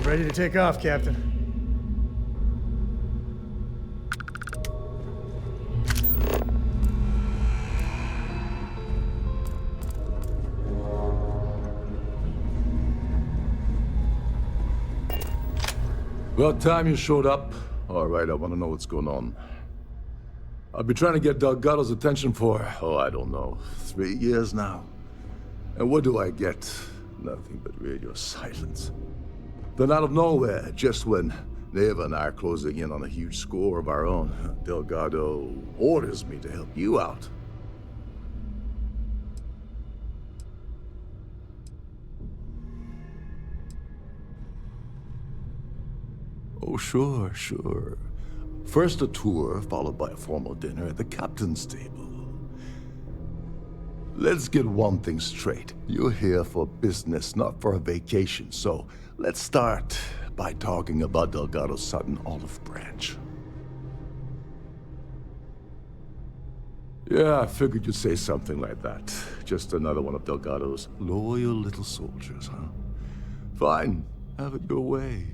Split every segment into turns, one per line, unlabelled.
Ready to take off, Captain.
About time you showed up. All right, I want to know what's going on. I've been trying to get Delgado's attention for, I don't know, 3 years now. And what do I get? Nothing but radio silence. Then out of nowhere, just when Neva and I are closing in on a huge score of our own, Delgado orders me to help you out. Oh, sure. First a tour, followed by a formal dinner at the captain's table. Let's get one thing straight. You're here for business, not for a vacation, so let's start by talking about Delgado's Sudden Olive Branch. Yeah, I figured you'd say something like that. Just another one of Delgado's loyal little soldiers, huh? Fine, have it your way.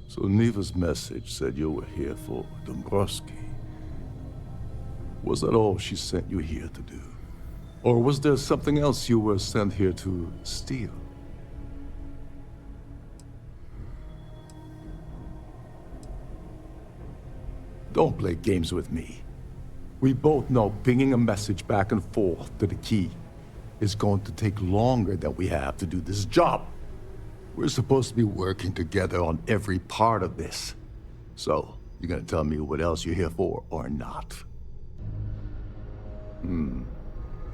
So Neva's message said you were here for Dombrowski. Was that all she sent you here to do? Or was there something else you were sent here to steal? Don't play games with me. We both know pinging a message back and forth to the key is going to take longer than we have to do this job. We're supposed to be working together on every part of this. So, you gonna tell me what else you're here for, or not?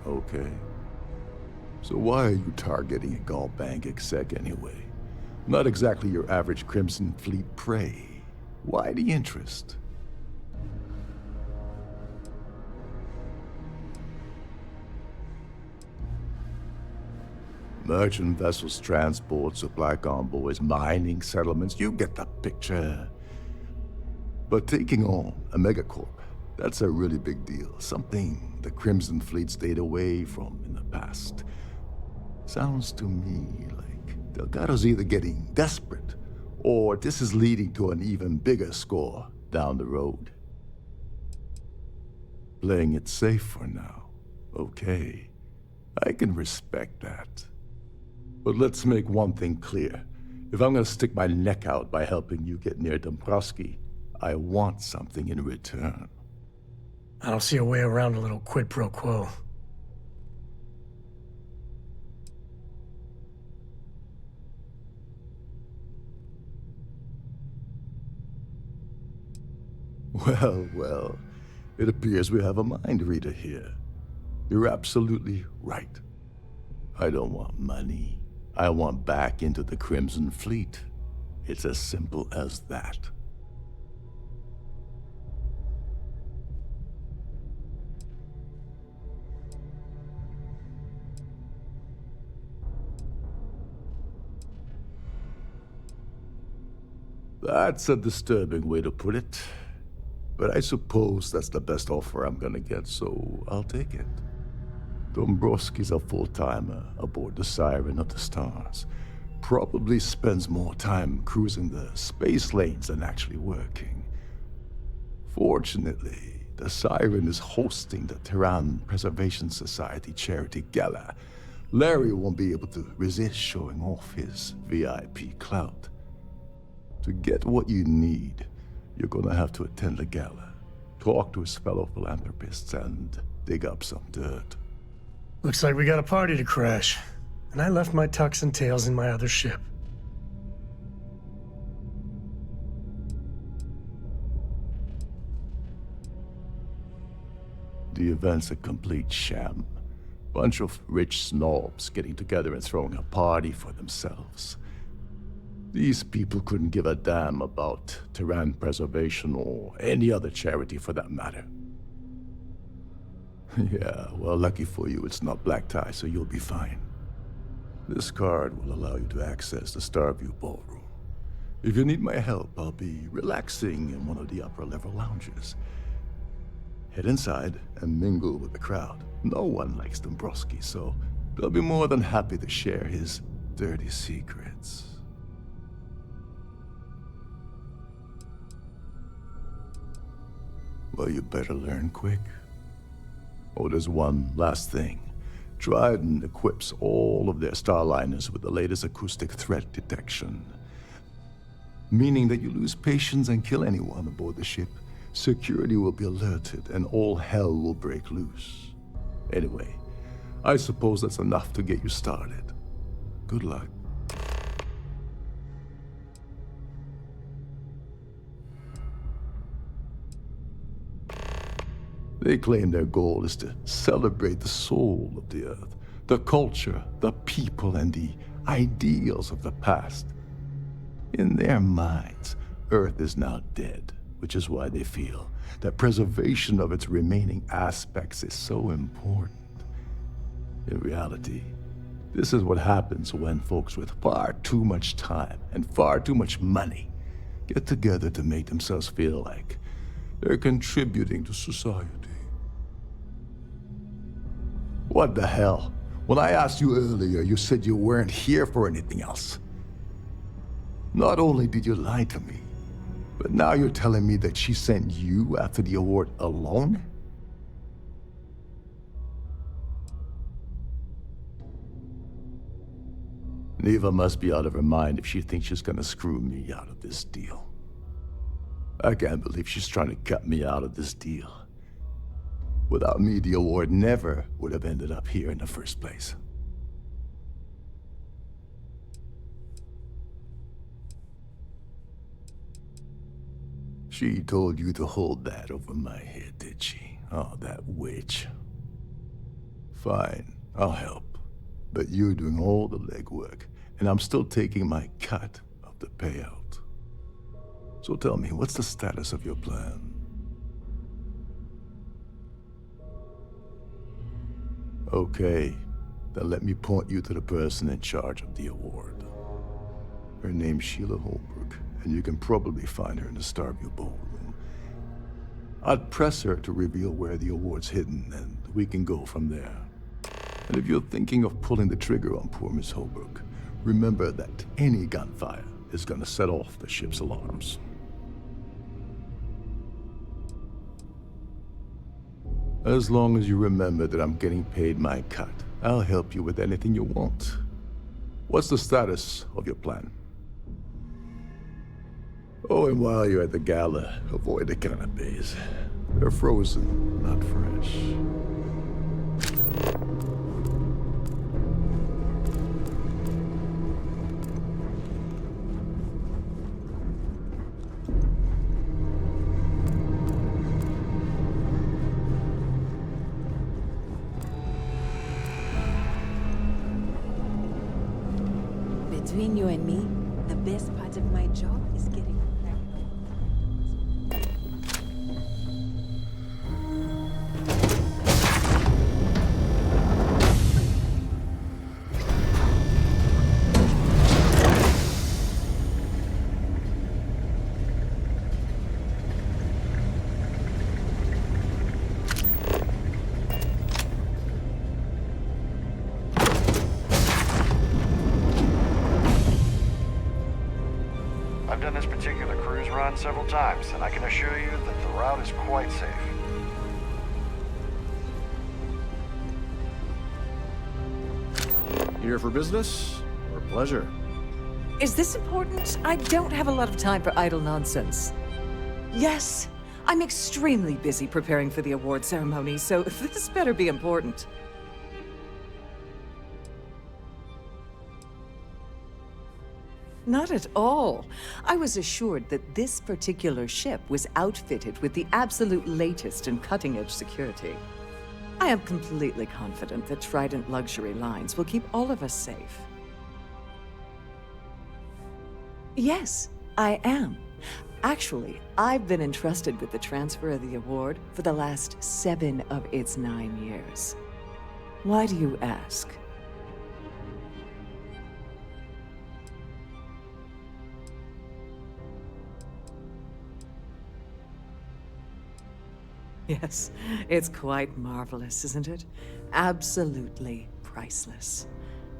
Okay. So why are you targeting a Gall Bank exec anyway? Not exactly your average Crimson Fleet prey. Why the interest? Merchant vessels, transport, supply convoys, mining settlements, you get the picture. But taking on a megacorp, that's a really big deal. Something the Crimson Fleet stayed away from in the past. Sounds to me like Delgado's either getting desperate, or this is leading to an even bigger score down the road. Playing it safe for now. Okay, I can respect that. But let's make one thing clear. If I'm gonna stick my neck out by helping you get near Dombrowski, I want something in return.
I don't see a way around a little quid pro quo.
Well, it appears we have a mind reader here. You're absolutely right. I don't want money. I want back into the Crimson Fleet. It's as simple as that. That's a disturbing way to put it. But I suppose that's the best offer I'm gonna get, so I'll take it. Dombrowski's a full-timer aboard the Siren of the Stars. Probably spends more time cruising the space lanes than actually working. Fortunately, the Siren is hosting the Terran Preservation Society charity gala. Larry won't be able to resist showing off his VIP clout. To get what you need, you're gonna have to attend the gala, talk to his fellow philanthropists, and dig up some dirt.
Looks like we got a party to crash. And I left my tux and tails in my other ship.
The event's a complete sham. Bunch of rich snobs getting together and throwing a party for themselves. These people couldn't give a damn about Terran preservation or any other charity for that matter. Yeah, well, lucky for you, it's not black tie, so you'll be fine. This card will allow you to access the Starview ballroom. If you need my help, I'll be relaxing in one of the upper-level lounges. Head inside and mingle with the crowd. No one likes Dombrowski, so they'll be more than happy to share his dirty secrets. Well, you better learn quick. Oh, there's one last thing. Trident equips all of their starliners with the latest acoustic threat detection. Meaning that you lose patience and kill anyone aboard the ship, security will be alerted and all hell will break loose. Anyway, I suppose that's enough to get you started. Good luck. They claim their goal is to celebrate the soul of the Earth, the culture, the people, and the ideals of the past. In their minds, Earth is now dead, which is why they feel that preservation of its remaining aspects is so important. In reality, this is what happens when folks with far too much time and far too much money get together to make themselves feel like they're contributing to society. What the hell? When I asked you earlier, you said you weren't here for anything else. Not only did you lie to me, but now you're telling me that she sent you after the award alone? Neva must be out of her mind if she thinks she's gonna screw me out of this deal. I can't believe she's trying to cut me out of this deal. Without me, the award never would have ended up here in the first place. She told you to hold that over my head, did she? Oh, that witch. Fine, I'll help. But you're doing all the legwork, and I'm still taking my cut of the payout. So tell me, what's the status of your plan? Okay, then let me point you to the person in charge of the award. Her name's Sheila Holbrook, and you can probably find her in the Starfield ballroom. I'd press her to reveal where the award's hidden, and we can go from there. And if you're thinking of pulling the trigger on poor Miss Holbrook, remember that any gunfire is gonna set off the ship's alarms. As long as you remember that I'm getting paid my cut, I'll help you with anything you want. What's the status of your plan? Oh, and while you're at the gala, avoid the canapes. They're frozen, not fresh.
Between you and me, the best part of my job is getting
I've done this particular cruise run several times, and I can assure you that the route is quite safe.
Here for business or pleasure?
Is this important? I don't have a lot of time for idle nonsense. Yes, I'm extremely busy preparing for the award ceremony, so this better be important. Not at all. I was assured that this particular ship was outfitted with the absolute latest in cutting-edge security. I am completely confident that Trident Luxury Lines will keep all of us safe. Yes, I am. Actually, I've been entrusted with the transfer of the award for the last 7 of its 9 years. Why do you ask? Yes, it's quite marvelous, isn't it? Absolutely priceless.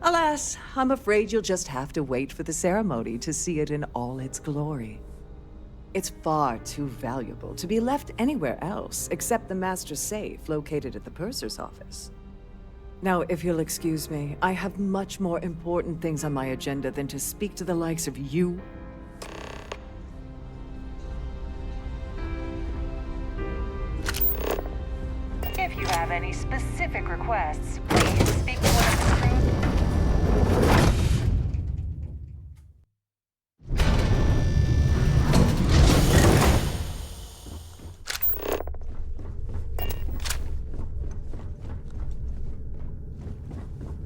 Alas, I'm afraid you'll just have to wait for the ceremony to see it in all its glory. It's far too valuable to be left anywhere else except the master safe located at the purser's office. Now, if you'll excuse me, I have much more important things on my agenda than to speak to the likes of you.
If you have any specific requests, please speak to one of the crew.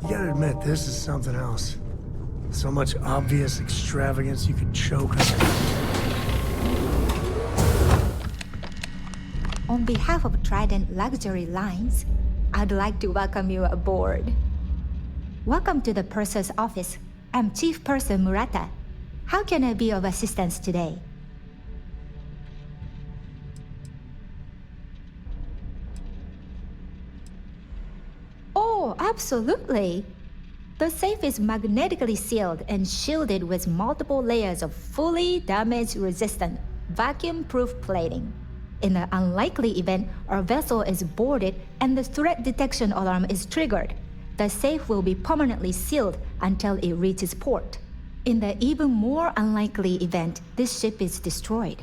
You gotta admit, this is something else. So much obvious extravagance you could choke on.
On behalf of Trident Luxury Lines, I'd like to welcome you aboard. Welcome to the purser's office. I'm Chief Purser Murata. How can I be of assistance today? Oh, absolutely. The safe is magnetically sealed and shielded with multiple layers of fully damage-resistant, vacuum-proof plating. In the unlikely event our vessel is boarded and the threat detection alarm is triggered, the safe will be permanently sealed until it reaches port. In the even more unlikely event this ship is destroyed,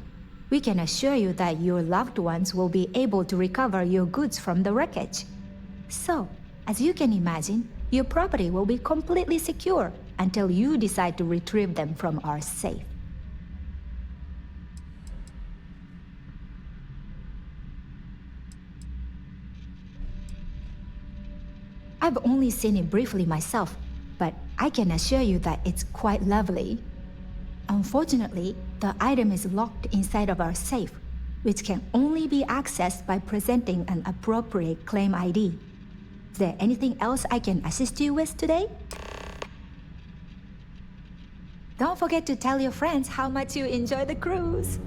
we can assure you that your loved ones will be able to recover your goods from the wreckage. So, as you can imagine, your property will be completely secure until you decide to retrieve them from our safe. I've only seen it briefly myself, but I can assure you that it's quite lovely. Unfortunately, the item is locked inside of our safe, which can only be accessed by presenting an appropriate claim ID. Is there anything else I can assist you with today? Don't forget to tell your friends how much you enjoy the cruise.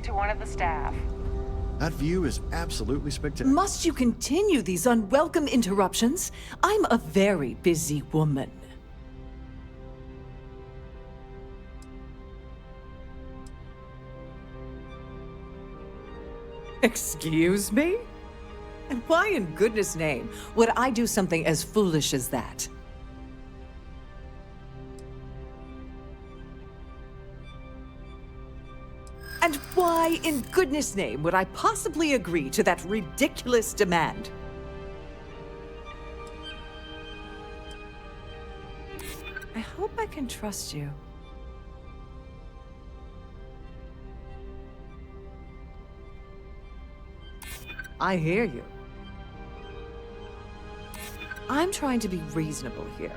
To one of the staff.
That view is absolutely spectacular.
Must you continue these unwelcome interruptions? I'm a very busy woman. Excuse me? And why in goodness name would I do something as foolish as that? And why, in goodness name, would I possibly agree to that ridiculous demand? I hope I can trust you. I hear you. I'm trying to be reasonable here.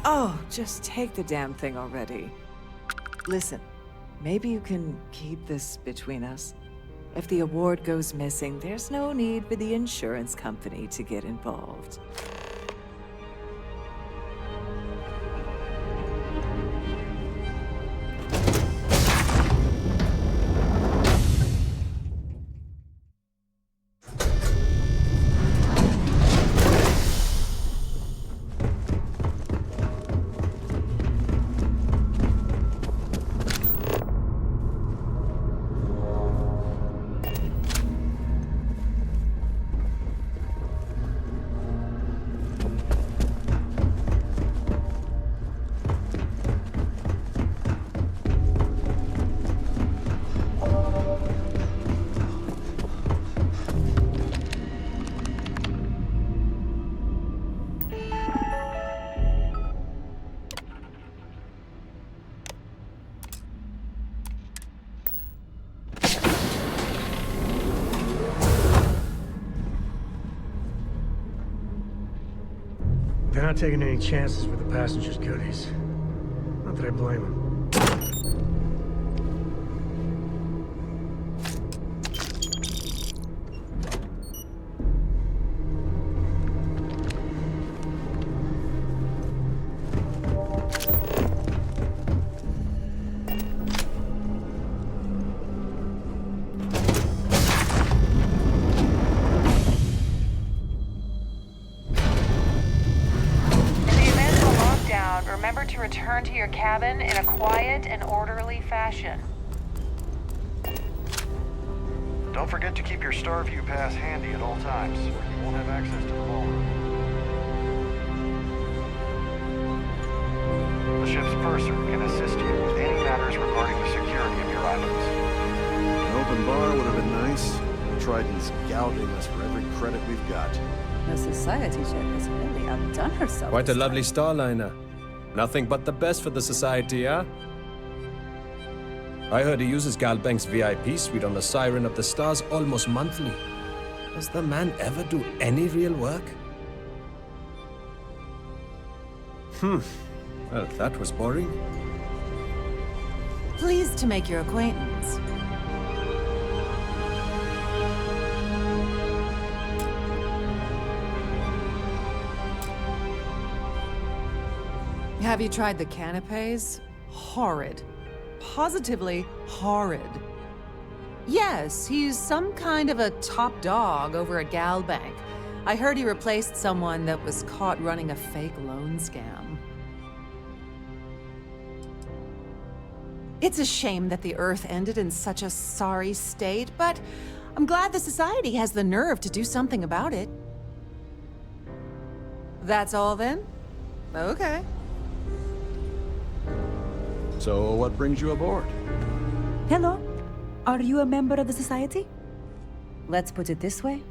Oh, just take the damn thing already. Listen. Maybe you can keep this between us. If the award goes missing, there's no need for the insurance company to get involved.
They're not taking any chances with the passengers' goodies. Not that I blame them.
return to your cabin in a quiet and orderly fashion.
Don't forget to keep your Starview pass handy at all times, or you won't have access to the ballroom. The ship's purser can assist you with any matters regarding the security of your items.
An open bar would have been nice. Trident's gouging us for every credit we've got.
The society ship has really outdone herself.
Quite a
this
lovely
time.
starliner. Nothing but the best for the society, huh? I heard he uses Galbank's VIP suite on the Siren of the Stars almost monthly. Does the man ever do any real work? Well, that was boring.
Pleased to make your acquaintance. Have you tried the canapes? Horrid. Positively horrid. Yes, he's some kind of a top dog over at Galbank. I heard he replaced someone that was caught running a fake loan scam. It's a shame that the Earth ended in such a sorry state, but I'm glad the Society has the nerve to do something about it. That's all then? Okay.
So what brings you aboard?
Hello. Are you a member of the society? Let's put it this way.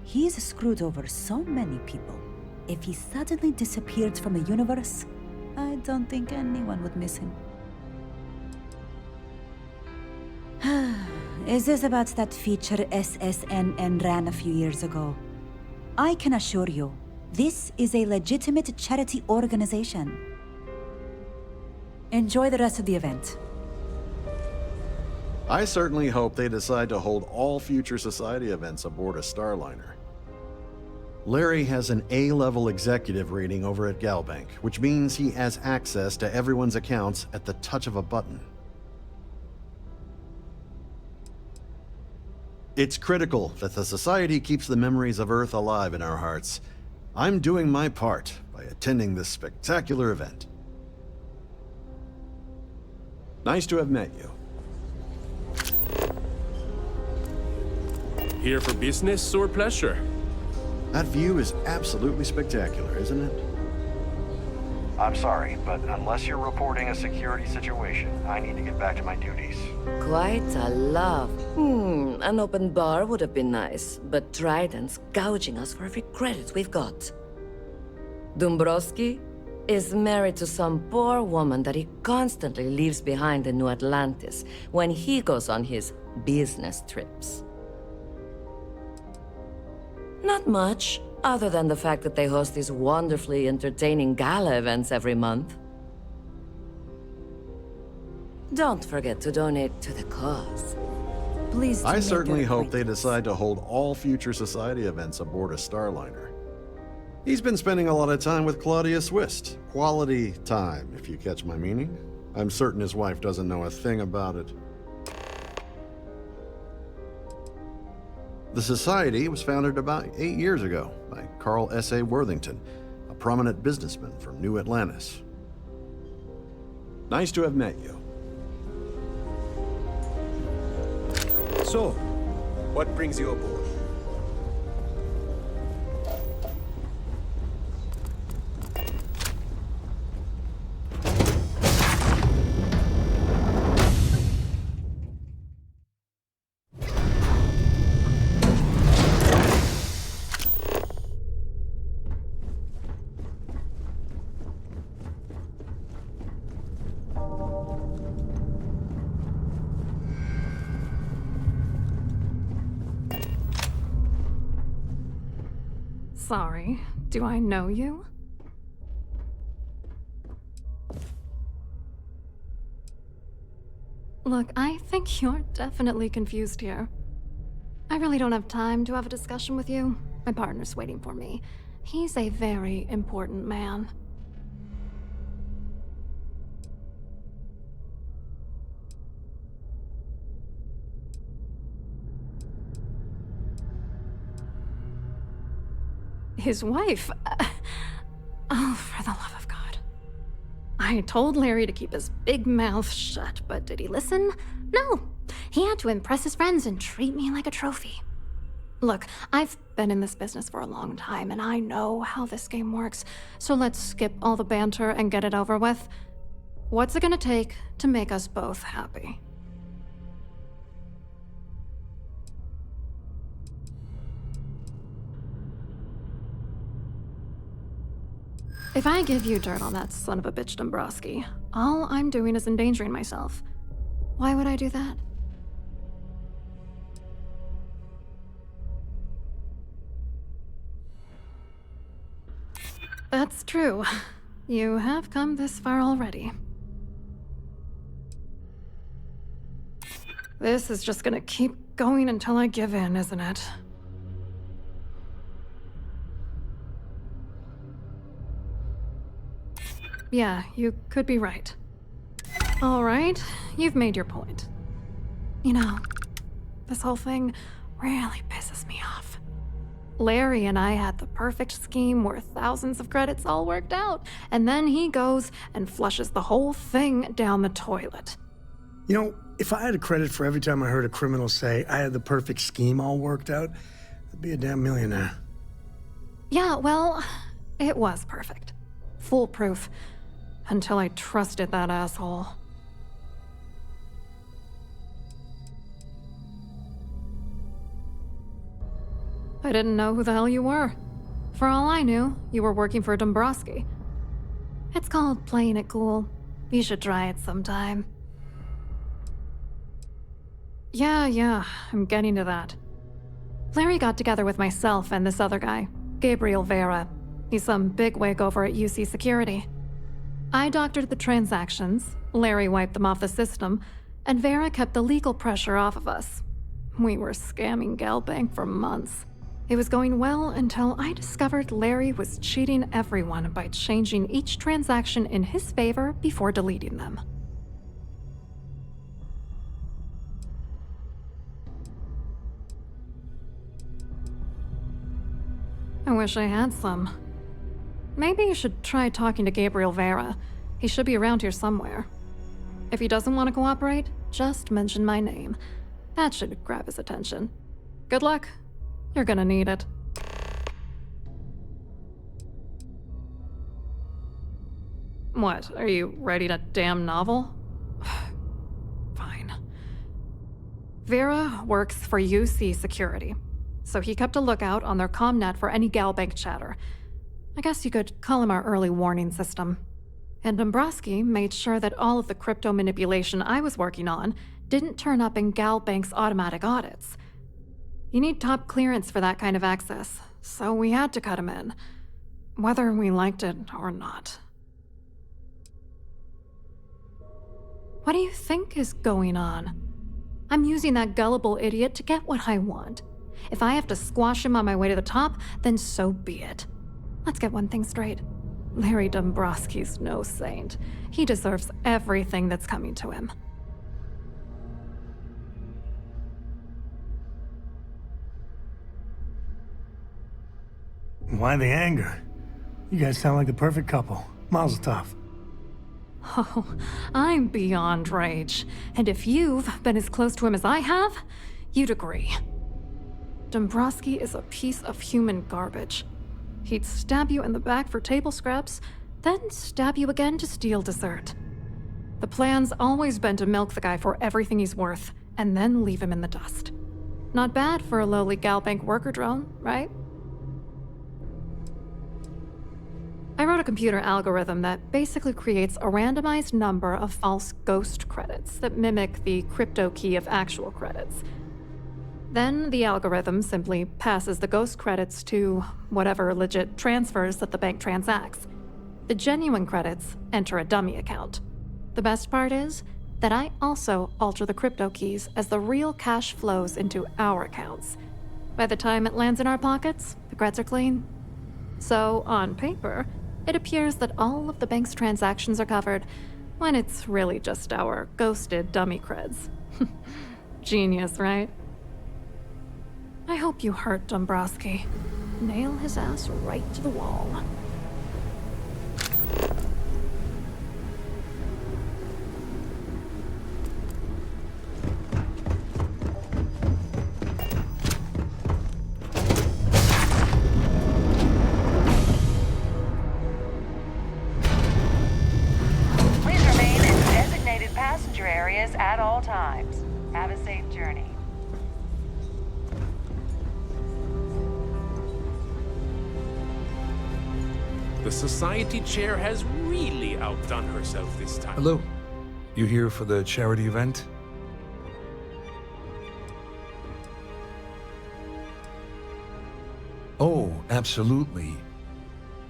He's screwed over so many people. If he suddenly disappeared from the universe, I don't think anyone would miss him. Is this about that feature SSNN ran a few years ago? I can assure you, this is a legitimate charity organization. Enjoy the rest of the event.
I certainly hope they decide to hold all future society events aboard a Starliner. Larry has an A-level executive rating over at Galbank, which means he has access to everyone's accounts at the touch of a button. It's critical that the Society keeps the memories of Earth alive in our hearts. I'm doing my part by attending this spectacular event. Nice to have met you.
Here for business or pleasure?
That view is absolutely spectacular, isn't it?
I'm sorry, but unless you're reporting a security situation, I need to get back to my duties.
Quite a love. An open bar would have been nice, but Trident's gouging us for every credit we've got. Dombrowski is married to some poor woman that he constantly leaves behind in New Atlantis when he goes on his business trips. Not much, other than the fact that they host these wonderfully entertaining gala events every month. Don't forget to donate to the cause.
Please.
I certainly hope they decide to hold all future society events aboard a Starliner. He's been spending a lot of time with Claudia Swist. Quality time, if you catch my meaning. I'm certain his wife doesn't know a thing about it. The Society was founded about 8 years ago by Carl S.A. Worthington, a prominent businessman from New Atlantis. Nice to have met you.
So, what brings you aboard?
Sorry, do I know you? Look, I think you're definitely confused here. I really don't have time to have a discussion with you. My partner's waiting for me. He's a very important man. His wife? Oh, for the love of God. I told Larry to keep his big mouth shut, but did he listen? No. He had to impress his friends and treat me like a trophy. Look, I've been in this business for a long time, and I know how this game works, so let's skip all the banter and get it over with. What's it gonna take to make us both happy? If I give you dirt on that son of a bitch Dombrowski, all I'm doing is endangering myself. Why would I do that? That's true. You have come this far already. This is just gonna keep going until I give in, isn't it? Yeah, you could be right. All right, you've made your point. You know, this whole thing really pisses me off. Larry and I had the perfect scheme worth thousands of credits all worked out, and then he goes and flushes the whole thing down the toilet.
You know, if I had a credit for every time I heard a criminal say I had the perfect scheme all worked out, I'd be a damn millionaire.
Yeah, well, it was perfect. Foolproof. Until I trusted that asshole. I didn't know who the hell you were. For all I knew, you were working for Dombrowski. It's called playing it cool. You should try it sometime. Yeah, I'm getting to that. Larry got together with myself and this other guy, Gabriel Vera. He's some bigwig over at UC Security. I doctored the transactions, Larry wiped them off the system, and Vera kept the legal pressure off of us. We were scamming Galbank for months. It was going well until I discovered Larry was cheating everyone by changing each transaction in his favor before deleting them. I wish I had some. Maybe you should try talking to Gabriel Vera. He should be around here somewhere. If he doesn't want to cooperate, just mention my name. That should grab his attention. Good luck. You're gonna need it. What, are you writing a damn novel? Fine. Vera works for UC Security, so he kept a lookout on their commnet for any Galbank chatter. I guess you could call him our early warning system. And Dombrowski made sure that all of the crypto manipulation I was working on didn't turn up in Galbank's automatic audits. You need top clearance for that kind of access, so we had to cut him in, whether we liked it or not. What do you think is going on? I'm using that gullible idiot to get what I want. If I have to squash him on my way to the top, then so be it. Let's get one thing straight. Larry Dombrowski's no saint. He deserves everything that's coming to him.
Why the anger? You guys sound like the perfect couple. Mazel tov.
Oh, I'm beyond rage. And if you've been as close to him as I have, you'd agree. Dombrowski is a piece of human garbage. He'd stab you in the back for table scraps, then stab you again to steal dessert. The plan's always been to milk the guy for everything he's worth, and then leave him in the dust. Not bad for a lowly Galbank worker drone, right? I wrote a computer algorithm that basically creates a randomized number of false ghost credits that mimic the crypto key of actual credits. Then the algorithm simply passes the ghost credits to whatever legit transfers that the bank transacts. The genuine credits enter a dummy account. The best part is that I also alter the crypto keys as the real cash flows into our accounts. By the time it lands in our pockets, the creds are clean. So, on paper, it appears that all of the bank's transactions are covered, when it's really just our ghosted dummy creds. Genius, right? I hope you hurt Dombrowski. Nail his ass right to the wall.
areas at all times. Have a safe journey.
The society chair has really outdone herself this time.
Hello. You here for the charity event? Oh, absolutely.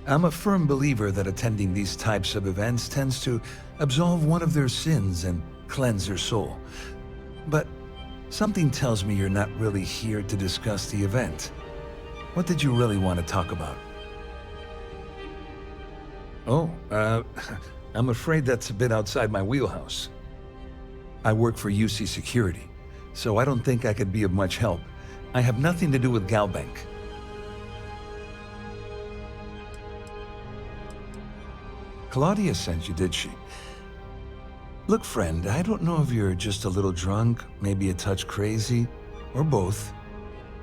I'm a firm believer that attending these types of events tends to absolve one of their sins and cleanse their soul. But something tells me you're not really here to discuss the event. What did you really want to talk about? Oh, I'm afraid that's a bit outside my wheelhouse. I work for UC Security, so I don't think I could be of much help. I have nothing to do with Banca. Claudia sent you, did she? Look, friend, I don't know if you're just a little drunk, maybe a touch crazy, or both.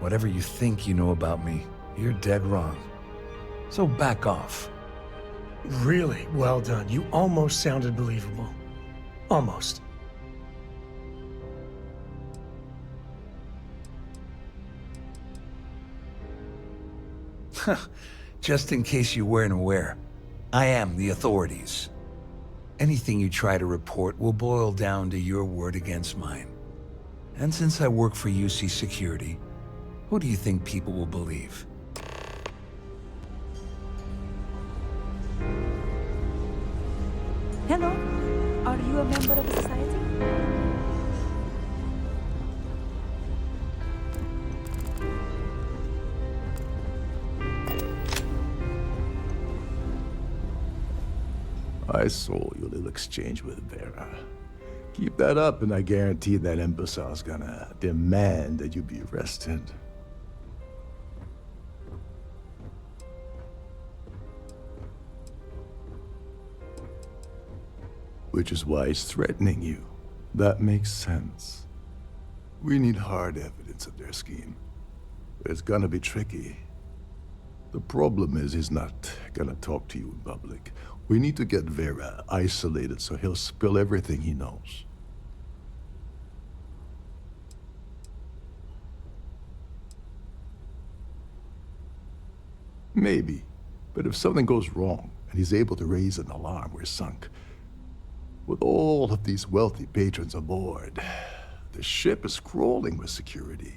Whatever you think you know about me, you're dead wrong. So back off.
Really well done. You almost sounded believable. Almost.
Just in case you weren't aware, I am the authorities. Anything you try to report will boil down to your word against mine. And since I work for UC Security, who do you think people will believe?
Hello? Are you a member of the society?
I saw your little exchange with Vera. Keep that up and I guarantee that imbecile's gonna demand that you be arrested. Which is why he's threatening you. That makes sense. We need hard evidence of their scheme. But it's gonna be tricky. The problem is he's not gonna talk to you in public. We need to get Vera isolated so he'll spill everything he knows. Maybe, but if something goes wrong and he's able to raise an alarm, we're sunk. With all of these wealthy patrons aboard, the ship is crawling with security.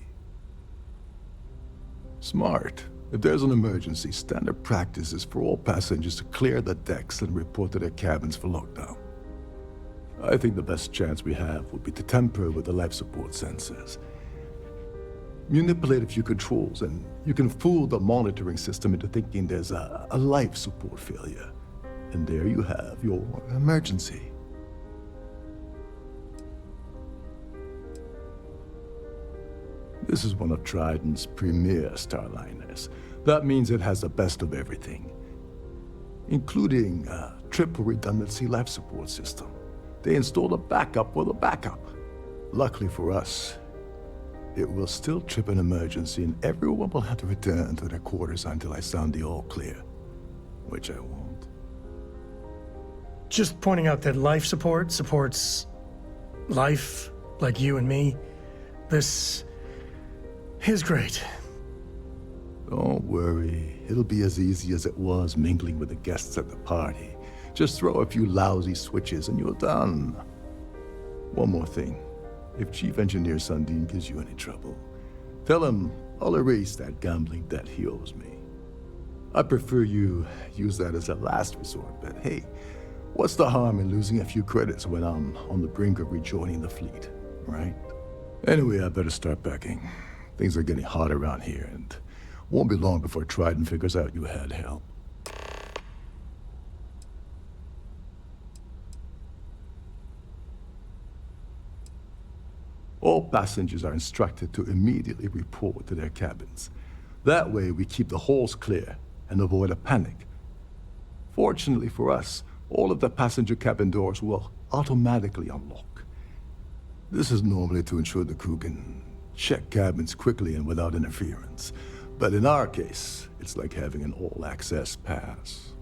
Smart. If there's an emergency, standard practice is for all passengers to clear the decks and report to their cabins for lockdown. I think the best chance we have would be to tamper with the life support sensors. Manipulate a few controls, and you can fool the monitoring system into thinking there's a life support failure. And there you have your emergency. This is one of Trident's premier starliners. That means it has the best of everything, including a triple redundancy life support system. They installed a backup with a backup. Luckily for us, it will still trip an emergency and everyone will have to return to their quarters until I sound the all clear, which I won't.
Just pointing out that life support supports life, like you and me. This is great.
Don't worry. It'll be as easy as it was mingling with the guests at the party. Just throw a few lousy switches and you're done. One more thing. If Chief Engineer Sundin gives you any trouble, tell him I'll erase that gambling debt he owes me. I prefer you use that as a last resort, but hey, what's the harm in losing a few credits when I'm on the brink of rejoining the fleet, right? Anyway, I better start packing. Things are getting hot around here, and won't be long before Trident figures out you had help. All passengers are instructed to immediately report to their cabins. That way, we keep the halls clear and avoid a panic. Fortunately for us, all of the passenger cabin doors will automatically unlock. This is normally to ensure the crew can check cabins quickly and without interference. But in our case, it's like having an all-access pass.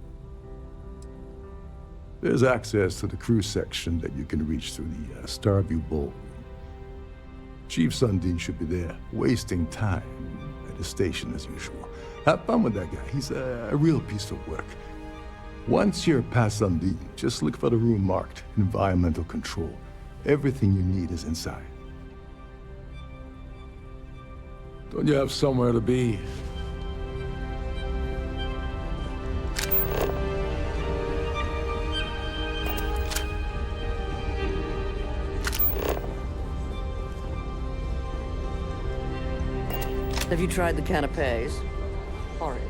There's access to the crew section that you can reach through the Starfield ballroom. Chief Sundin should be there, wasting time at the station as usual. Have fun with that guy. He's a real piece of work. Once you're past Sundin, just look for the room marked Environmental Control. Everything you need is inside. Don't you have somewhere to be?
Have you tried the canapes? Horrid.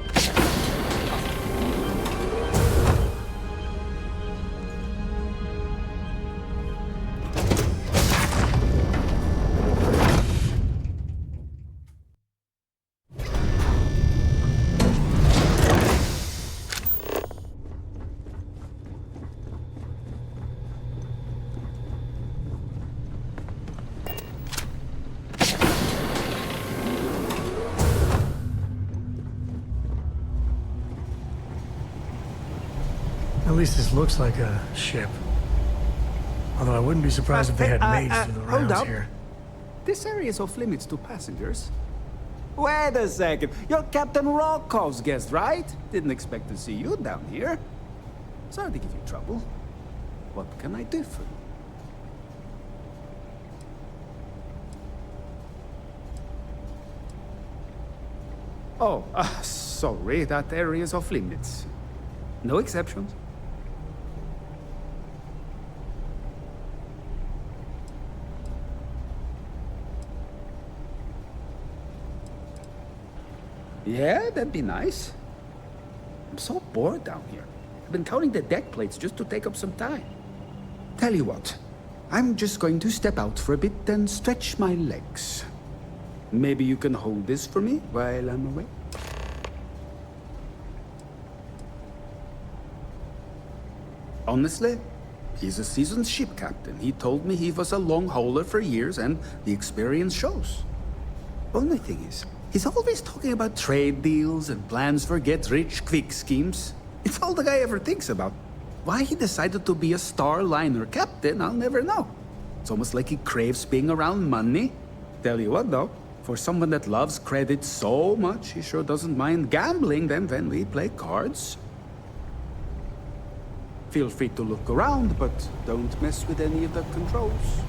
At least this looks like a ship. Although I wouldn't be surprised if they had maids do the
hold
rounds
up.
here.
This area is off limits to passengers. Wait a second. You're Captain Rocko's guest, right? Didn't expect to see you down here. Sorry to give you trouble. What can I do for you? Oh, sorry, that area is off limits. No exceptions. Yeah, that'd be nice. I'm so bored down here. I've been counting the deck plates just to take up some time. Tell you what, I'm just going to step out for a bit and stretch my legs. Maybe you can hold this for me while I'm away? Honestly, he's a seasoned ship captain. He told me he was a long hauler for years, and the experience shows. Only thing is, he's always talking about trade deals and plans for get-rich-quick schemes. It's all the guy ever thinks about. Why he decided to be a Starliner captain, I'll never know. It's almost like he craves being around money. Tell you what, though, for someone that loves credit so much, he sure doesn't mind gambling them when we play cards. Feel free to look around, but don't mess with any of the controls.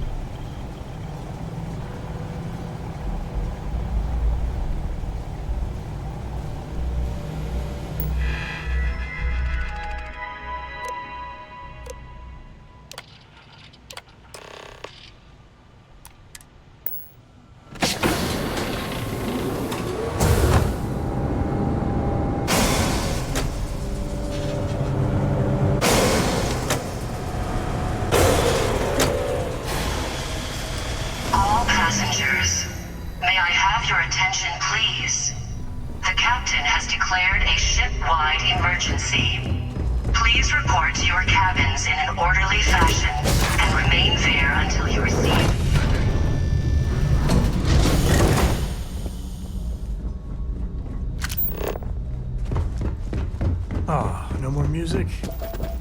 Oh, no more music?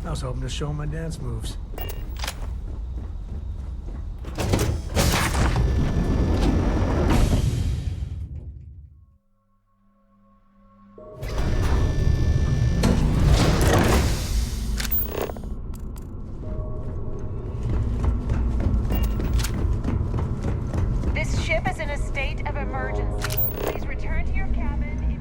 I was hoping to show my dance moves.
This ship is in a state of emergency. Please return to your cabin immediately.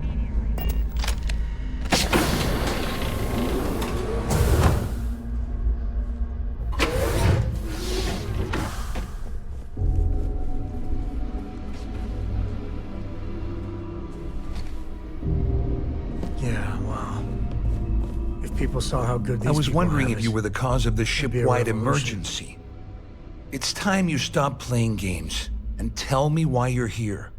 Yeah, well, if people saw how good these
I was
people
wondering
have
if you
it,
were the cause of the
it'd be a
ship-wide
revolution.
emergency. It's time you stop playing games and tell me why you're here.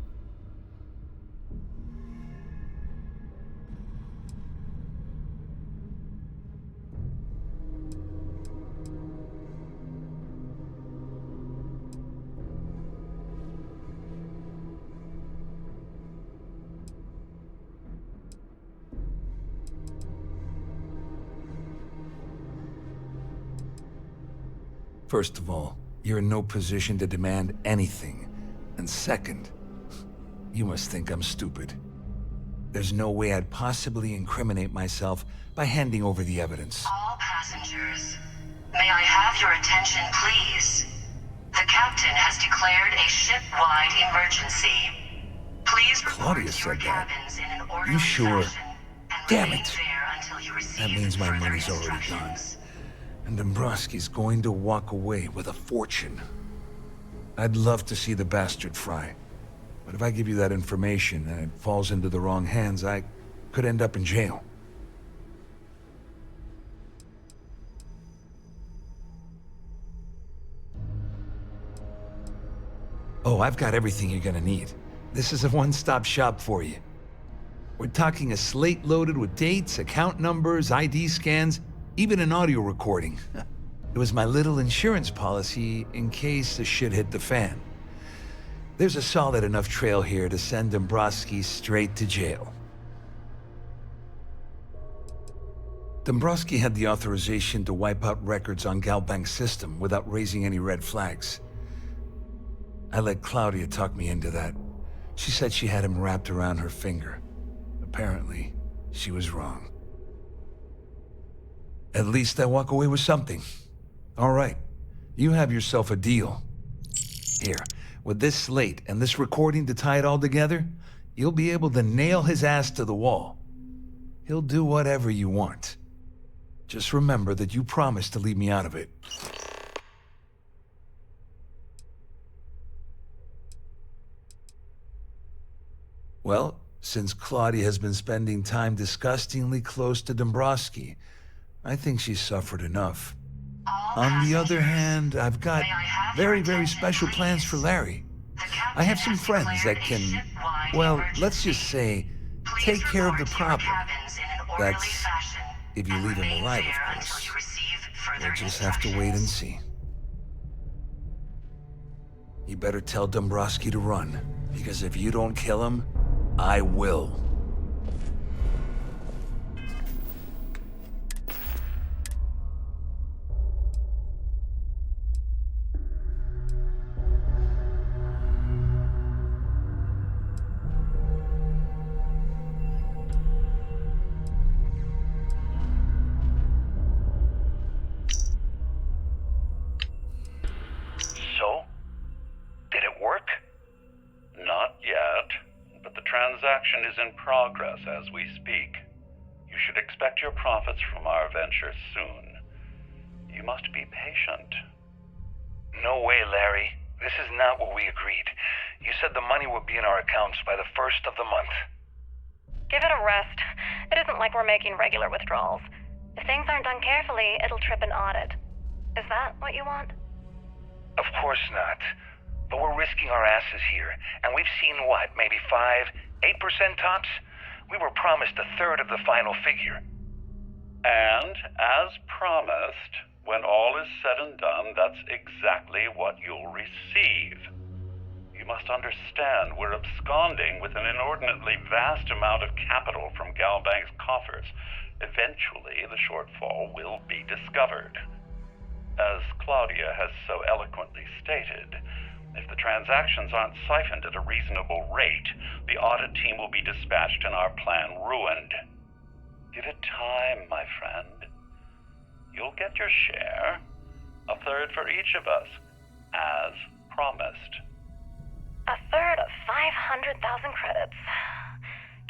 First of all, you're in no position to demand anything. And second, you must think I'm stupid. There's no way I'd possibly incriminate myself by handing over the evidence.
All passengers, may I have your attention, please? The captain has declared a ship-wide emergency. Please
Claudia said that. You sure? Damn it! That means my money's already gone. And Dombrowski's going to walk away with a fortune. I'd love to see the bastard fry. But if I give you that information and it falls into the wrong hands, I could end up in jail. Oh, I've got everything you're gonna need. This is a one-stop shop for you. We're talking a slate loaded with dates, account numbers, ID scans, even an audio recording. It was my little insurance policy in case the shit hit the fan. There's a solid enough trail here to send Dombrowski straight to jail. Dombrowski had the authorization to wipe out records on Galbank's system without raising any red flags. I let Claudia talk me into that. She said she had him wrapped around her finger. Apparently, she was wrong. At least I walk away with something. All right, you have yourself a deal. Here, with this slate and this recording to tie it all together, you'll be able to nail his ass to the wall. He'll do whatever you want. Just remember that you promised to leave me out of it. Well, since Claudia has been spending time disgustingly close to Dombrowski, I think she's suffered enough. On the other hand, I've got very, very special plans for Larry. I have some friends that can, well, let's just say, take care of the problem. That's if you leave him alive, of course. We'll just have to wait and see. You better tell Dombrowski to run, because if you don't kill him, I will.
So? Did it work? Not yet, but the transaction is in progress as we speak. You should expect your profits from our venture soon. You must be patient.
No way, Larry. This is not what we agreed. You said the money would be in our accounts by the 1st of the month.
Give it a rest. It isn't like we're making regular withdrawals. If things aren't done carefully, it'll trip an audit. Is that what you want?
Of course not. But we're risking our asses here, and we've seen what, maybe 5, 8% tops? We were promised a third of the final figure.
And, as promised, when all is said and done, that's exactly what you'll receive. You must understand we're absconding with an inordinately vast amount of capital from Galbank's coffers. Eventually, the shortfall will be discovered. As Claudia has so eloquently stated, if the transactions aren't siphoned at a reasonable rate, the audit team will be dispatched and our plan ruined. Give it time, my friend. You'll get your share, a third for each of us, as promised.
A third of 500,000 credits.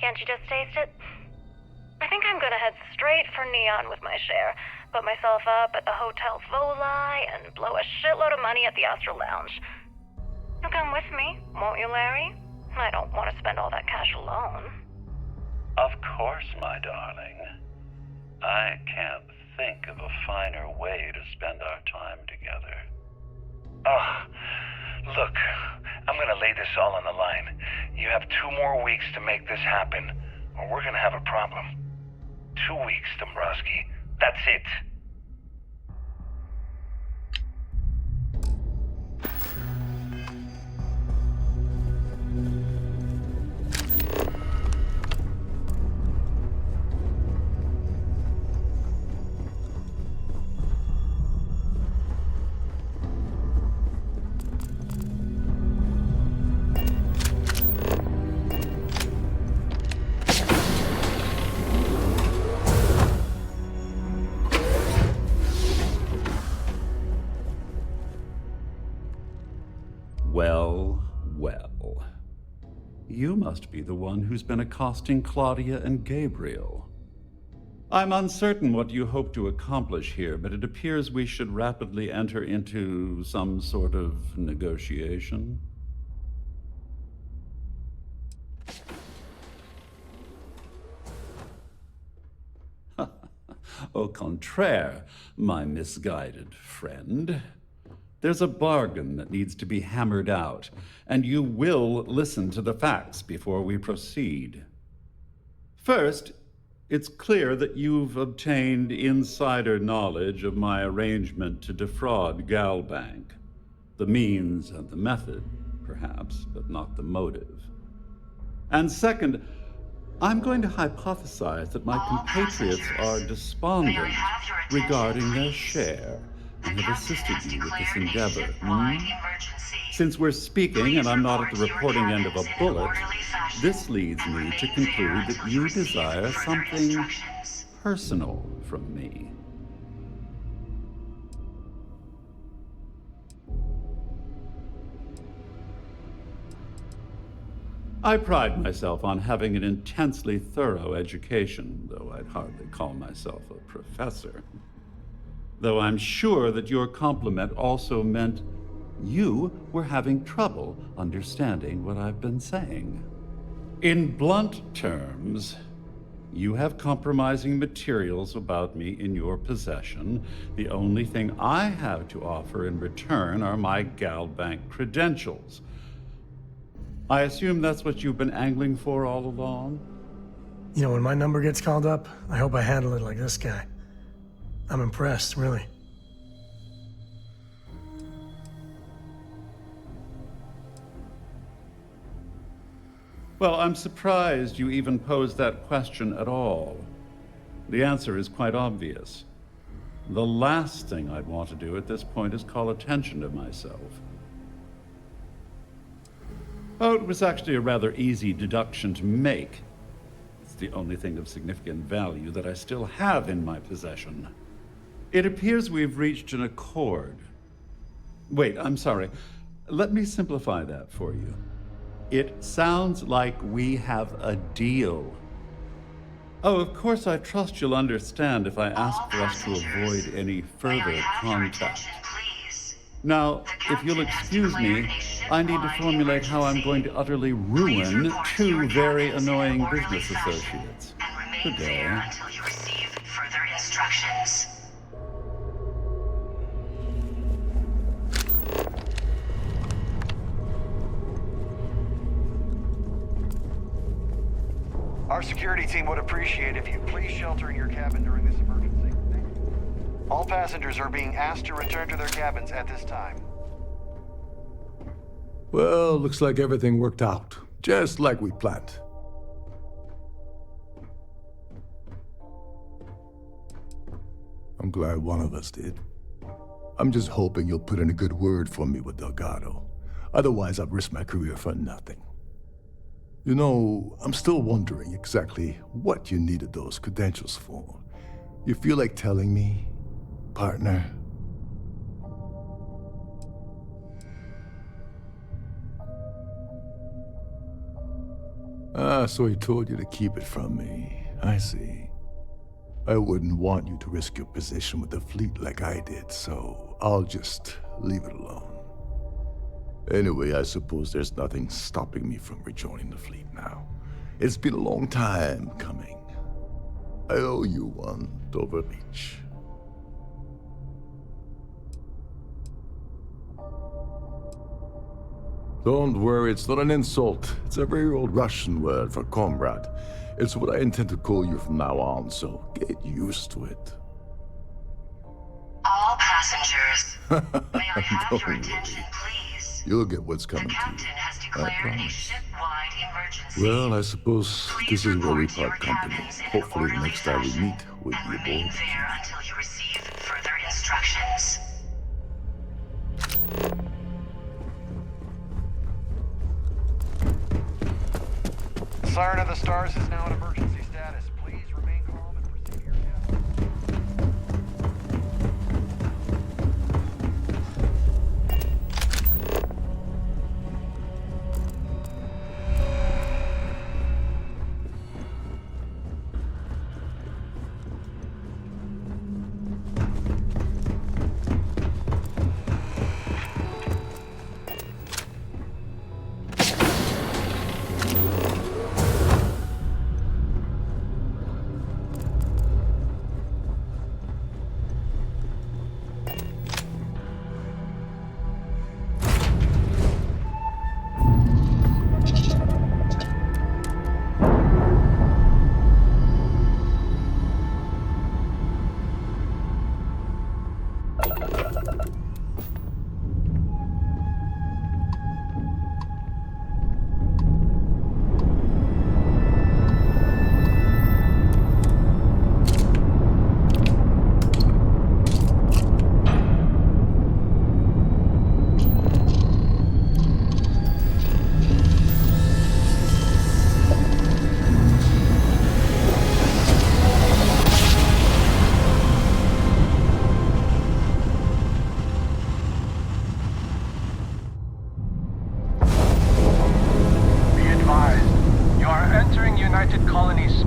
Can't you just taste it? I think I'm gonna head straight for Neon with my share, put myself up at the Hotel Voli, and blow a shitload of money at the Astral Lounge. You'll come with me, won't you, Larry? I don't want to spend all that cash alone.
Of course, my darling. I can't think of a finer way to spend our time together.
Oh, look, I'm gonna lay this all on the line. You have 2 more weeks to make this happen, or we're gonna have a problem. 2 weeks, Dombrowski. That's it.
Well, well. You must be the one who's been accosting Claudia and Gabriel. I'm uncertain what you hope to accomplish here, but it appears we should rapidly enter into some sort of negotiation. Au contraire, my misguided friend. There's a bargain that needs to be hammered out, and you will listen to the facts before we proceed. First, it's clear that you've obtained insider knowledge of my arrangement to defraud Bank. The means and the method, perhaps, but not the motive. And second, I'm going to hypothesize that my compatriots are despondent regarding their share and have assisted you with this endeavor. Since we're speaking and I'm not at the reporting end of a bullet, this leads me to conclude that you desire something personal from me. I pride myself on having an intensely thorough education, though I'd hardly call myself a professor. Though I'm sure that your compliment also meant you were having trouble understanding what I've been saying. In blunt terms, you have compromising materials about me in your possession. The only thing I have to offer in return are my Bank credentials. I assume that's what you've been angling for all along?
You know, when my number gets called up, I hope I handle it like this guy. I'm impressed, really.
Well, I'm surprised you even posed that question at all. The answer is quite obvious. The last thing I'd want to do at this point is call attention to myself. Oh, it was actually a rather easy deduction to make. It's the only thing of significant value that I still have in my possession. It appears we've reached an accord. Wait, I'm sorry. Let me simplify that for you. It sounds like we have a deal. Oh, of course, I trust you'll understand if I ask for us to avoid any further contact. Now, if you'll excuse me, I need to formulate how I'm going to utterly ruin two very annoying business associates. Good day.
Until you receive further instructions.
Our security team would appreciate if you'd please shelter in your cabin during this emergency. All passengers are being asked to return to their cabins at this time.
Well, looks like everything worked out, just like we planned. I'm glad one of us did. I'm just hoping you'll put in a good word for me with Delgado. Otherwise, I've risked my career for nothing. You know, I'm still wondering exactly what you needed those credentials for. You feel like telling me, partner? Ah, so he told you to keep it from me. I see. I wouldn't want you to risk your position with the fleet like I did, so I'll just leave it alone. Anyway, I suppose there's nothing stopping me from rejoining the fleet now. It's been a long time coming. I owe you one, Dover Beach. Don't worry, it's not an insult. It's a very old Russian word for comrade. It's what I intend to call you from now on, so get used to it.
All passengers, may I have your attention, please?
You'll get what's coming to you.
The captain has declared a ship-wide emergency.
Well, I suppose this is where we part company. Hopefully the next time we meet, we'll be
Remain
aboard.
there until you receive further instructions.
Siren of the Stars is now in emergency status. Please remain calm and proceed to your cabin.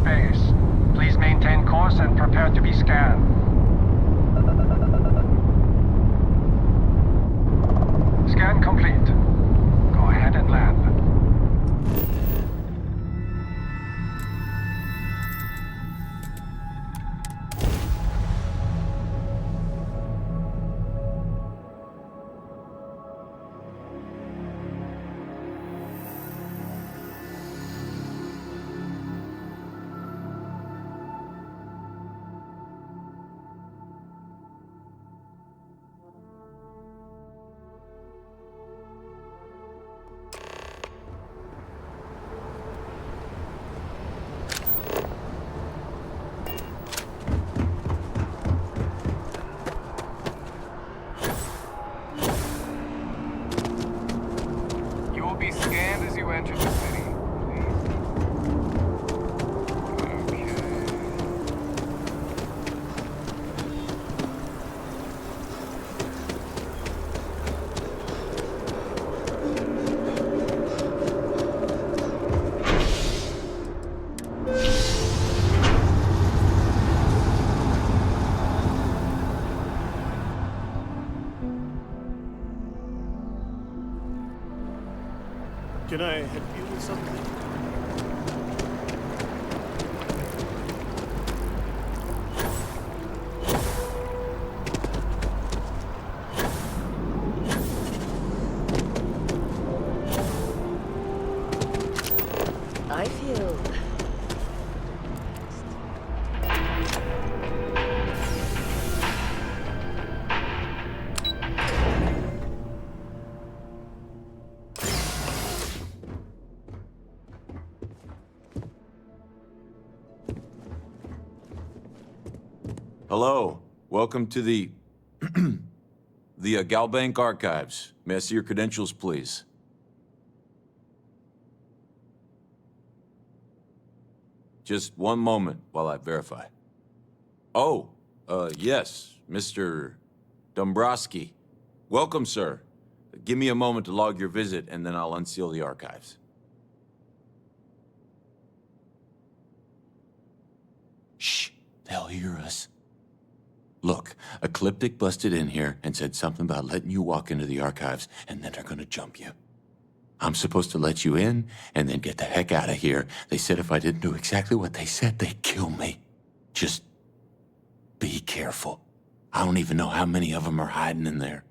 space. Please maintain course and prepare to be scanned. Scan complete. Go ahead and land.
Can I help you with something?
I feel...
Hello. Welcome to the Galbank Archives. May I see your credentials, please? Just one moment while I verify. Oh, yes, Mr. Dombrowski. Welcome, sir. Give me a moment to log your visit, and then I'll unseal the archives. Shh, they'll hear us. Look, Ecliptic busted in here and said something about letting you walk into the archives, and then they're gonna jump you. I'm supposed to let you in, and then get the heck out of here. They said if I didn't do exactly what they said, they'd kill me. Just be careful. I don't even know how many of them are hiding in there.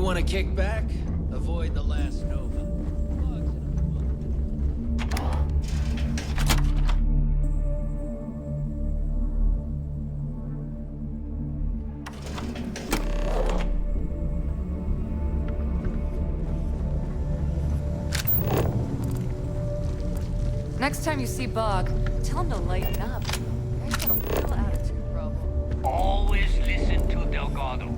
want to kick back? Avoid the last nova.
Next time you see Bog, tell him to lighten up. He's got a real attitude problem.
Always listen to Delgado.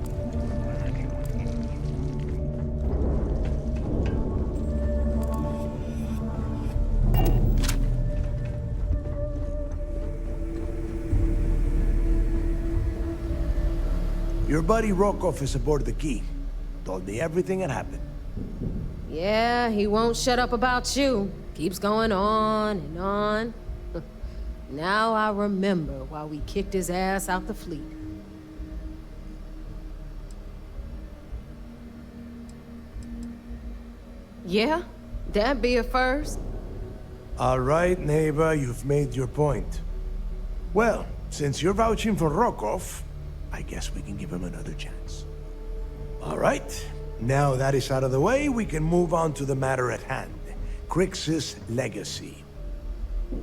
Your buddy Rokov is aboard the Key. Told me everything that happened.
Yeah, he won't shut up about you. Keeps going on and on. Now I remember why we kicked his ass out the fleet. Yeah, that'd be a first.
All right, neighbor, you've made your point. Well, since you're vouching for Rokov, I guess we can give him another chance. All right, now that is out of the way, we can move on to the matter at hand. Crix's legacy.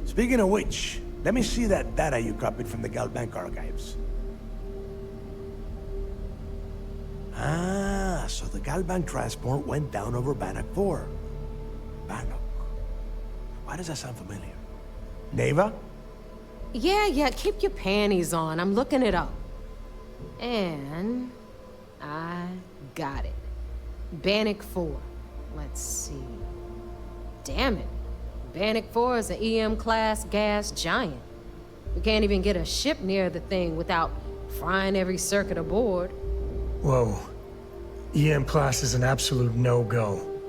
Speaking of which, let me see that data you copied from the Banca archives. Ah, so the Bank transport went down over Bannock 4. Bannock. Why does that sound familiar? Neva?
Yeah, keep your panties on. I'm looking it up. And I got it. Bannock 4. Let's see. Damn it. Bannock 4 is an EM-class gas giant. We can't even get a ship near the thing without frying every circuit aboard.
Whoa. EM class is an absolute no-go.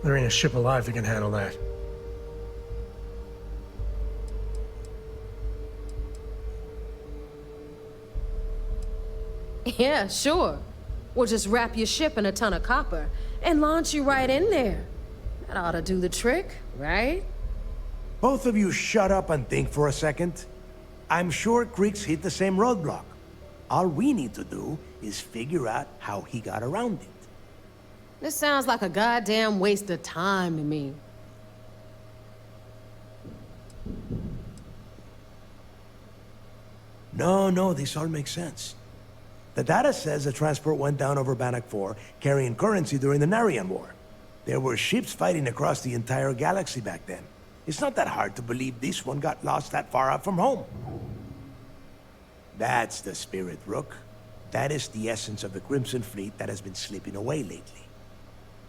There ain't a ship alive that can handle that.
Yeah, sure. We'll just wrap your ship in a ton of copper and launch you right in there. That ought to do the trick, right?
Both of you shut up and think for a second. I'm sure Creeks hit the same roadblock. All we need to do is figure out how he got around it.
This sounds like a goddamn waste of time to me.
No, this all makes sense. The data says the transport went down over Bannock 4, carrying currency during the Narian War. There were ships fighting across the entire galaxy back then. It's not that hard to believe this one got lost that far out from home. That's the spirit, Rook. That is the essence of the Crimson Fleet that has been slipping away lately.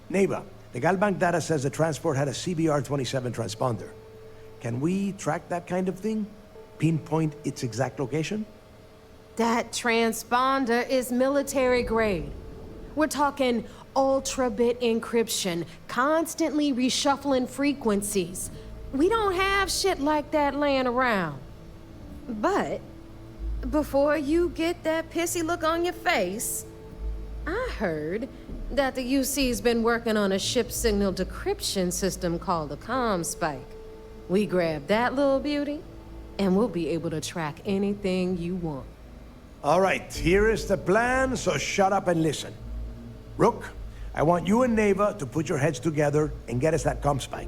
Neva, the Galbank data says the transport had a CBR-27 transponder. Can we track that kind of thing? Pinpoint its exact location?
That transponder is military grade. We're talking ultra-bit encryption, constantly reshuffling frequencies. We don't have shit like that laying around. But before you get that pissy look on your face, I heard that the UC's been working on a ship signal decryption system called a comm spike. We grab that little beauty, and we'll be able to track anything you want.
All right, here is the plan, so shut up and listen. Rook, I want you and Neva to put your heads together and get us that comm spike.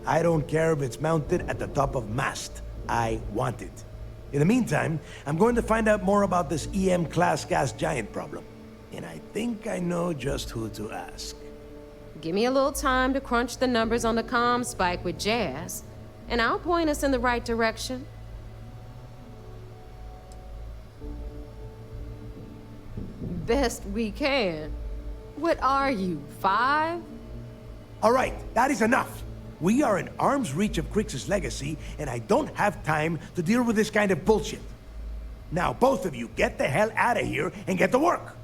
I don't care if it's mounted at the top of mast. I want it. In the meantime, I'm going to find out more about this EM-class gas giant problem. And I think I know just who to ask.
Give me a little time to crunch the numbers on the comm spike with Jazz, and I'll point us in the right direction. Best we can. What are you, 5?
All right, that is enough. We are in arm's reach of Crix's legacy, and I don't have time to deal with this kind of bullshit. Now, both of you, get the hell out of here and get to work.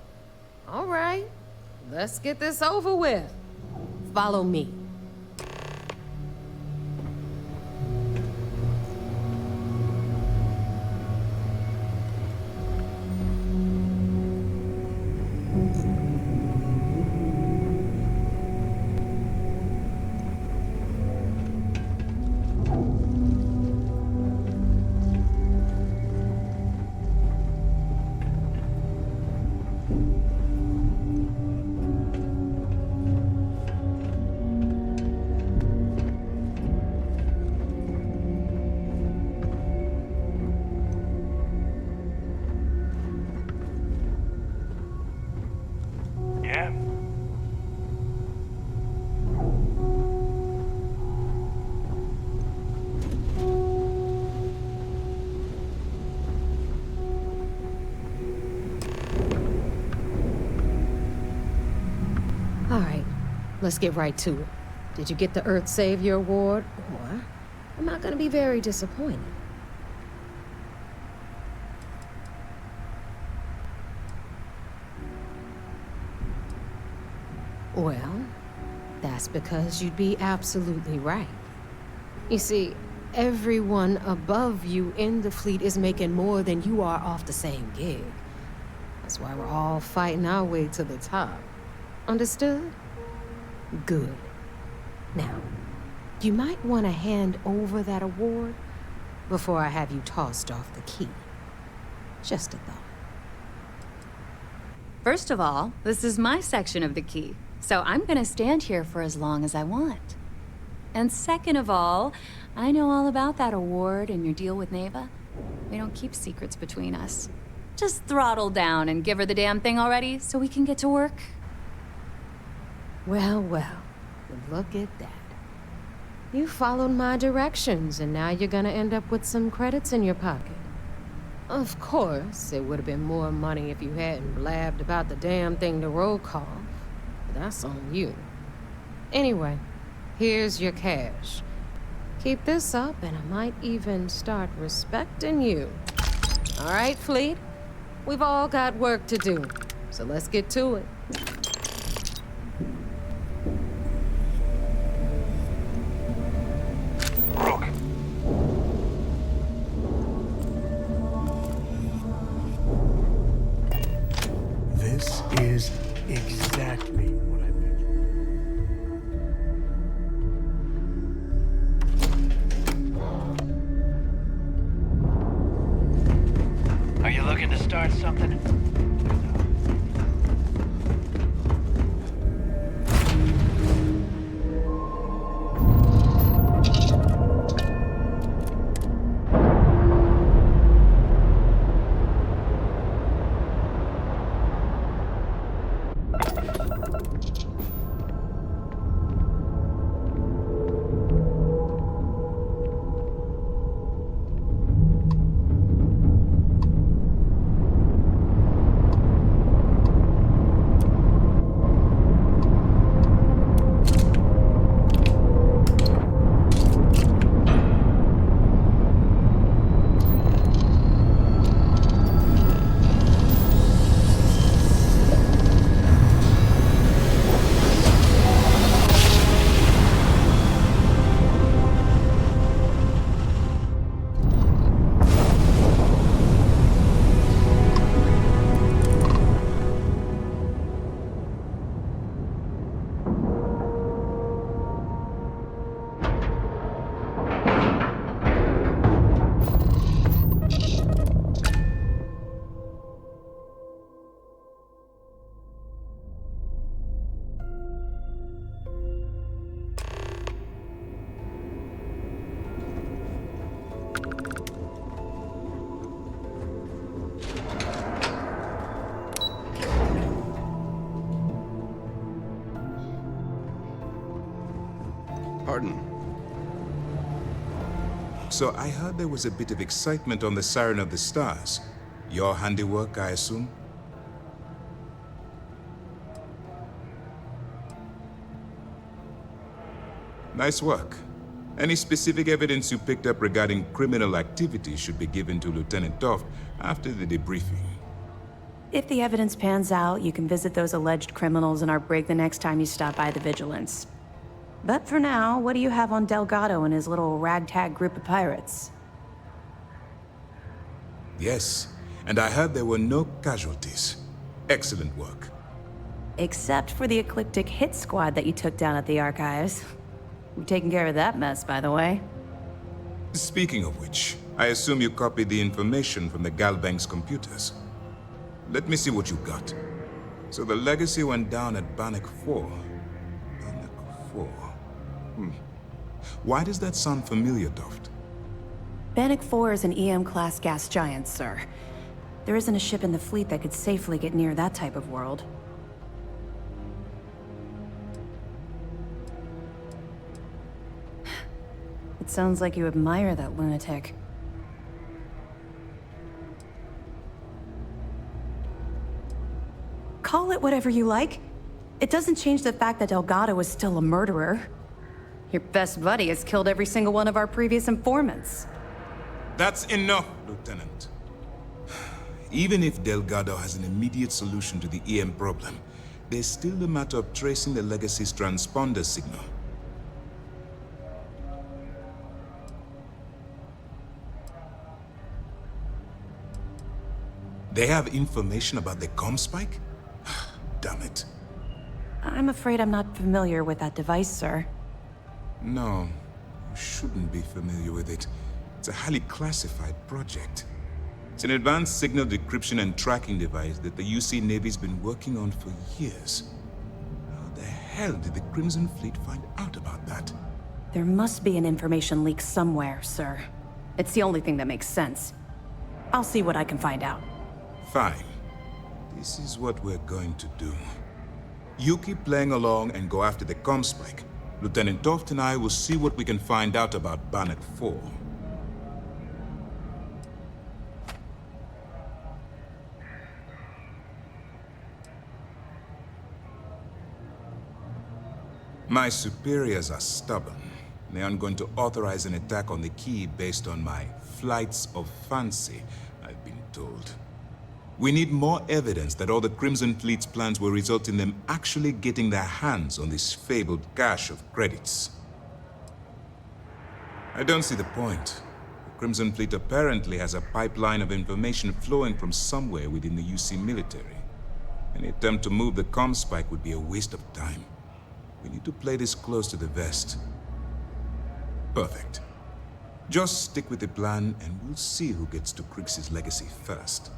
All right, let's get this over with. Follow me. All right, let's get right to it. Did you get the Earth Savior Award? Or I'm not gonna be very disappointed. Well, that's because you'd be absolutely right. You see, everyone above you in the fleet is making more than you are off the same gig. That's why we're all fighting our way to the top. Understood? Good. Now, you might want to hand over that award before I have you tossed off the key. Just a thought.
First of all, this is my section of the key, so I'm gonna stand here for as long as I want. And second of all, I know all about that award and your deal with Neva. We don't keep secrets between us. Just throttle down and give her the damn thing already so we can get to work.
Well, well, look at that. You followed my directions, and now you're gonna end up with some credits in your pocket. Of course, it would have been more money if you hadn't blabbed about the damn thing to roll call. But that's on you. Anyway, here's your cash. Keep this up, and I might even start respecting you. All right, Fleet? We've all got work to do, so let's get to it.
Rook.
This is exactly what I
Are you looking to start something?
Pardon. So I heard there was a bit of excitement on the Siren of the Stars. Your handiwork, I assume? Nice work. Any specific evidence you picked up regarding criminal activity should be given to Lieutenant Toft after the debriefing.
If the evidence pans out, you can visit those alleged criminals in our brig the next time you stop by the Vigilance. But for now, what do you have on Delgado and his little ragtag group of pirates?
Yes, and I heard there were no casualties. Excellent work.
Except for the eclectic hit squad that you took down at the archives. We've taken care of that mess, by the way.
Speaking of which, I assume you copied the information from the Galbank's computers. Let me see what you got. So the legacy went down at Bannock 4. Bannock 4. Why does that sound familiar, Toft?
Bannock 4 is an EM-class gas giant, sir. There isn't a ship in the fleet that could safely get near that type of world. It sounds like you admire that lunatic. Call it whatever you like. It doesn't change the fact that Delgado is still a murderer. Your best buddy has killed every single one of our previous informants.
That's enough, Lieutenant. Even if Delgado has an immediate solution to the EM problem, there's still the matter of tracing the Legacy's transponder signal. They have information about the comm spike? Damn it.
I'm afraid I'm not familiar with that device, sir.
No, you shouldn't be familiar with it. It's a highly classified project. It's an advanced signal decryption and tracking device that the UC Navy's been working on for years. How the hell did the Crimson Fleet find out about that?
There must be an information leak somewhere, sir. It's the only thing that makes sense. I'll see what I can find out.
Fine. This is what we're going to do. You keep playing along and go after the comm spike. Lieutenant Toft and I will see what we can find out about Bannock 4. My superiors are stubborn. They aren't going to authorize an attack on the key based on my flights of fancy, I've been told. We need more evidence that all the Crimson Fleet's plans will result in them actually getting their hands on this fabled cache of credits. I don't see the point. The Crimson Fleet apparently has a pipeline of information flowing from somewhere within the UC military. Any attempt to move the comm spike would be a waste of time. We need to play this close to the vest. Perfect. Just stick with the plan and we'll see who gets to Krix's legacy first.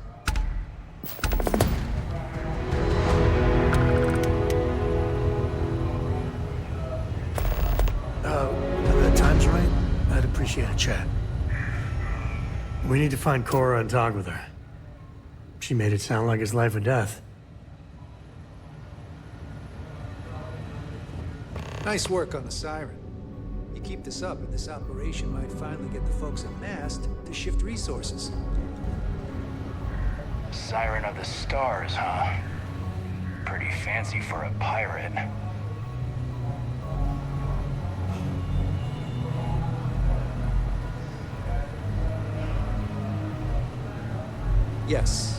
When the time's right, I'd appreciate a chat. We need to find Cora and talk with her. She made it sound like it's life or death.
Nice work on the siren. You keep this up, and this operation might finally get the folks at Mast to shift resources.
Siren of the Stars, huh? Pretty fancy for a pirate.
Yes.